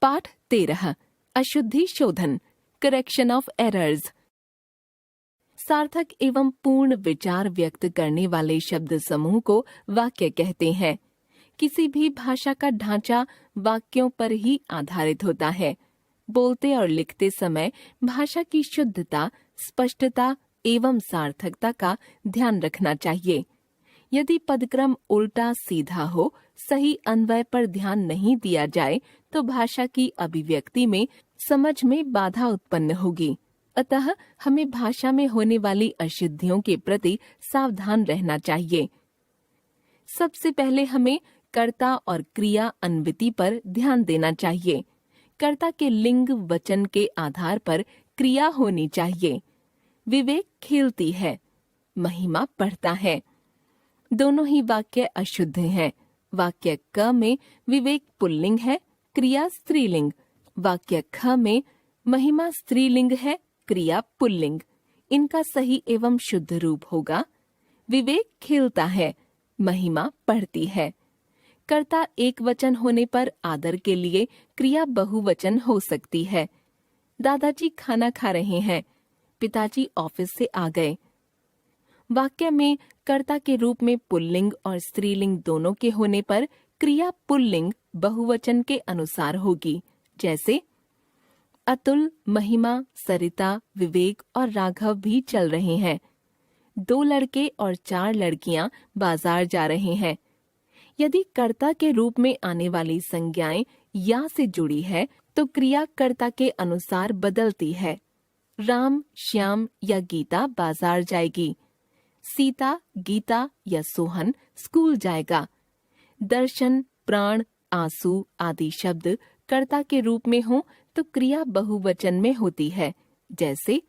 पाठ 13 अशुद्धि शोधन, करेक्शन ऑफ एरर्स। सार्थक एवं पूर्ण विचार व्यक्त करने वाले शब्द समूह को वाक्य कहते हैं। किसी भी भाषा का ढांचा वाक्यों पर ही आधारित होता है। बोलते और लिखते समय भाषा की शुद्धता, स्पष्टता एवं सार्थकता का ध्यान रखना चाहिए। यदि पदक्रम उल्टा सीधा हो, सही अन्वय पर ध्यान नहीं दिया जाए तो भाषा की अभिव्यक्ति में समझ में बाधा उत्पन्न होगी। अतः हमें भाषा में होने वाली अशुद्धियों के प्रति सावधान रहना चाहिए। सबसे पहले हमें कर्ता और क्रिया अन्विति पर ध्यान देना चाहिए। कर्ता के लिंग वचन के आधार पर क्रिया होनी चाहिए। विवेक खेलती है, महिमा पढ़ता है। दोनों ही वाक्य अशुद्ध हैं। वाक्य क में विवेक पुल्लिंग है, क्रिया स्त्रीलिंग। वाक्य ख में महिमा स्त्रीलिंग है, क्रिया पुल्लिंग। इनका सही एवं शुद्ध रूप होगा, विवेक खेलता है, महिमा पढ़ती है। कर्ता एक वचन होने पर आदर के लिए क्रिया बहुवचन हो सकती है। दादाजी खाना खा रहे हैं, पिताजी ऑफिस से आ गए। वाक्य में कर्ता के रूप में पुल्लिंग और स्त्रीलिंग दोनों के होने पर क्रिया पुल्लिंग बहुवचन के अनुसार होगी। जैसे अतुल, महिमा, सरिता, विवेक और राघव भी चल रहे हैं। 2 लड़के और 4 लड़कियां बाजार जा रहे हैं। यदि कर्ता के रूप में आने वाली संज्ञाएं या से जुड़ी है तो क्रिया कर्ता के अनुसार बदलती है। राम, श्याम या गीता बाजार जाएगी। सीता, गीता या सोहन स्कूल जाएगा। दर्शन, प्राण, आंसू आदि शब्द कर्ता के रूप में हो तो क्रिया बहुवचन में होती है। जैसे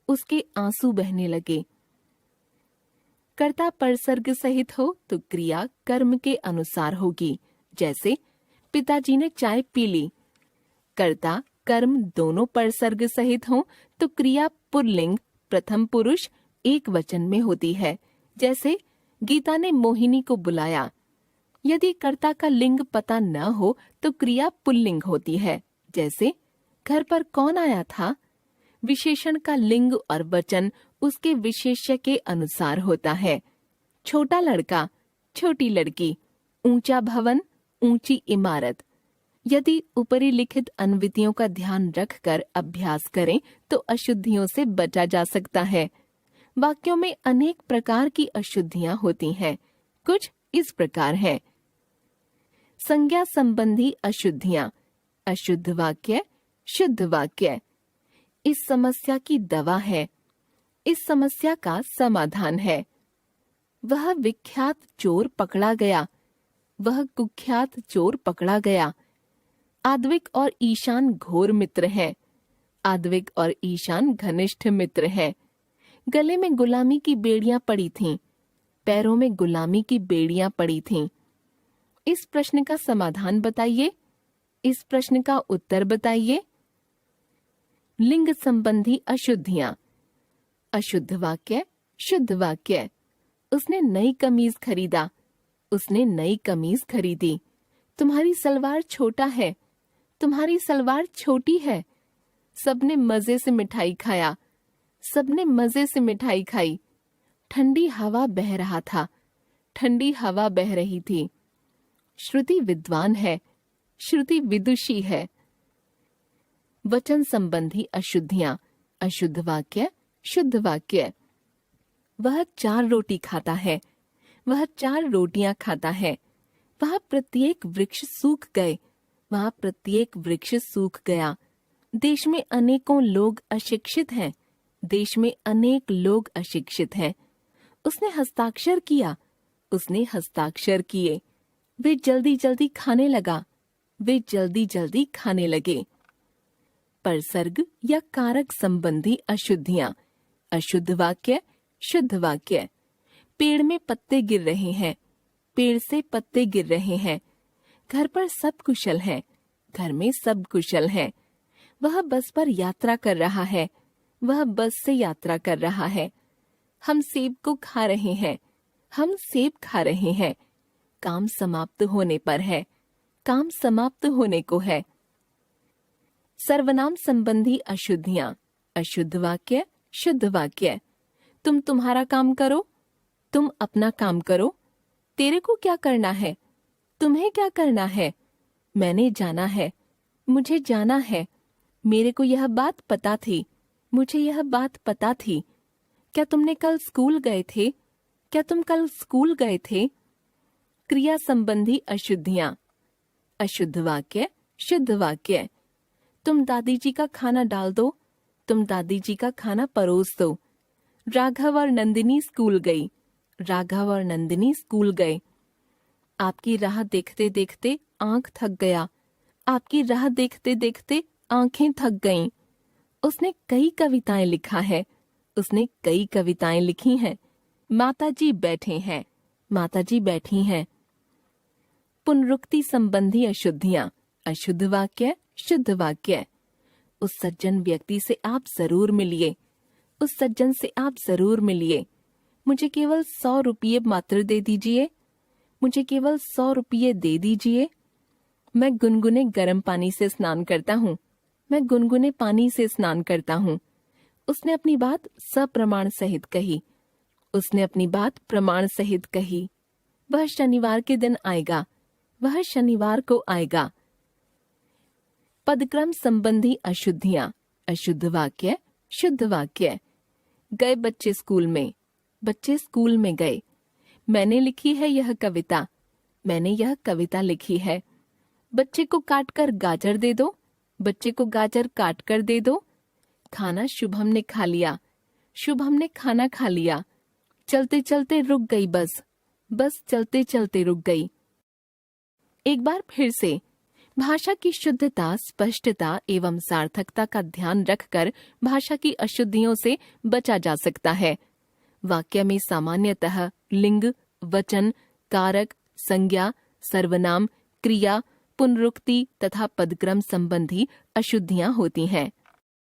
उसके आंसू बहने लगे। कर्ता परसर्ग सहित हो तो क्रिया कर्म के अनुसार होगी। जैसे पिताजी ने चाय पी ली। कर्ता कर्म दोनों परसर्ग सहित हो तो क्रिया पुल्लिंग प्रथम पुरुष एक वचन में होती है। जैसे गीता ने मोहिनी को बुलाया। यदि कर्ता का लिंग पता न हो तो क्रिया पुल्लिंग होती है। जैसे घर पर कौन आया था। विशेषण का लिंग और वचन उसके विशेष्य के अनुसार होता है। छोटा लड़का, छोटी लड़की, ऊंचा भवन, ऊंची इमारत। यदि ऊपरी लिखित अन्वितियों का ध्यान रखकर अभ्यास करें तो अशुद्धियों से बचा जा सकता है। वाक्यों में अनेक प्रकार की अशुद्धियां होती हैं। कुछ इस प्रकार हैं। संज्ञा संबंधी अशुद्धियां, अशुद्ध वाक्य, शुद्ध वाक्य। इस समस्या की दवा है, इस समस्या का समाधान है। वह विख्यात चोर पकड़ा गया, वह कुख्यात चोर पकड़ा गया। आद्विक और ईशान घोर मित्र हैं, आद्विक और ईशान घनिष्ठ मित्र हैं। गले में गुलामी की बेड़ियां पड़ी थीं, पैरों में गुलामी की बेड़ियां पड़ी थीं। इस प्रश्न का समाधान बताइए, इस प्रश्न का उत्तर बताइए। लिंग संबंधी अशुद्धियां, अशुद्ध वाक्य, शुद्ध वाक्य। उसने नई कमीज खरीदा, उसने नई कमीज खरीदी। तुम्हारी सलवार छोटा है, तुम्हारी सलवार छोटी है। सबने मजे से मिठाई खाया, सबने मजे से मिठाई खाई। ठंडी हवा बह रहा था, ठंडी हवा बह रही थी। श्रुति विद्वान है, श्रुति विदुषी है। वचन संबंधी अशुद्धियां, अशुद्ध वाक्य, शुद्ध वाक्य। वह 4 रोटी खाता है, वह 4 रोटियां खाता है। वह प्रत्येक वृक्ष सूख गए, वह प्रत्येक वृक्ष सूख गया। देश में अनेकों लोग अशिक्षित हैं, देश में अनेक लोग अशिक्षित हैं। उसने हस्ताक्षर किया, उसने हस्ताक्षर किए। वे जल्दी जल्दी खाने लगा, वे जल्दी जल्दी खाने लगे। परसर्ग या कारक संबंधी अशुद्धियां, अशुद्ध वाक्य, शुद्ध वाक्य। पेड़ में पत्ते गिर रहे हैं, पेड़ से पत्ते गिर रहे हैं। घर पर सब कुशल है, घर में सब कुशल है। वह बस पर यात्रा कर रहा है, वह बस से यात्रा कर रहा है। हम सेब को खा रहे हैं, हम सेब खा रहे हैं। काम समाप्त होने पर है, काम समाप्त होने को है। सर्वनाम संबंधी अशुद्धियां। अशुद्ध वाक्य, शुद्ध वाक्य। तुम तुम्हारा काम करो, तुम अपना काम करो। तेरे को क्या करना है, तुम्हें क्या करना है। मैंने जाना है, मुझे जाना है। मेरे को यह बात पता थी, मुझे यह बात पता थी। क्या तुमने कल स्कूल गए थे, क्या तुम कल स्कूल गए थे। क्रिया संबंधी अशुद्धियां। अशुद्ध वाक्य, शुद्ध वाक्य। तुम दादी जी का खाना डाल दो, तुम दादी जी का खाना परोस दो। राघव और नंदिनी स्कूल गई, राघव और नंदिनी स्कूल गए। आपकी राह देखते देखते आंख थक गया, आपकी राह देखते देखते आंखें थक गईं। उसने कई कविताएं लिखा है, उसने कई कविताएं लिखी हैं। माताजी बैठे हैं, माताजी बैठी हैं। पुनरुक्ति संबंधी अशुद्धियां। अशुद्ध वाक्य, शुद्ध वाक्य। उस सज्जन व्यक्ति से आप जरूर मिलिए, उस सज्जन से आप जरूर मिलिए। मुझे केवल 100 रुपये मात्र दे दीजिए, मुझे केवल 100 रुपये दे दीजिए। मैं गुनगुने गर्म पानी से स्नान करता हूँ, मैं गुनगुने पानी से स्नान करता हूँ। उसने अपनी बात सप्रमाण सहित कही, उसने अपनी बात प्रमाण सहित कही। वह शनिवार के दिन आएगा, वह शनिवार को आएगा। पदक्रम संबंधी अशुद्धियां। अशुद्ध वाक्य, शुद्ध वाक्य। गए बच्चे स्कूल में, बच्चे स्कूल में गए। मैंने लिखी है यह कविता, मैंने यह कविता लिखी है। बच्चे को काटकर गाजर दे दो, बच्चे को गाजर काट कर दे दो। खाना शुभम ने खा लिया, शुभम ने खाना खा लिया। चलते चलते रुक गई बस, बस चलते चलते रुक गई। एक बार फिर से भाषा की शुद्धता, स्पष्टता एवं सार्थकता का ध्यान रखकर भाषा की अशुद्धियों से बचा जा सकता है। वाक्य में सामान्यतः लिंग, वचन, कारक, संज्ञा, सर्वनाम, क्रिया, पुनरुक्ति तथा पदक्रम संबंधी अशुद्धियां होती हैं।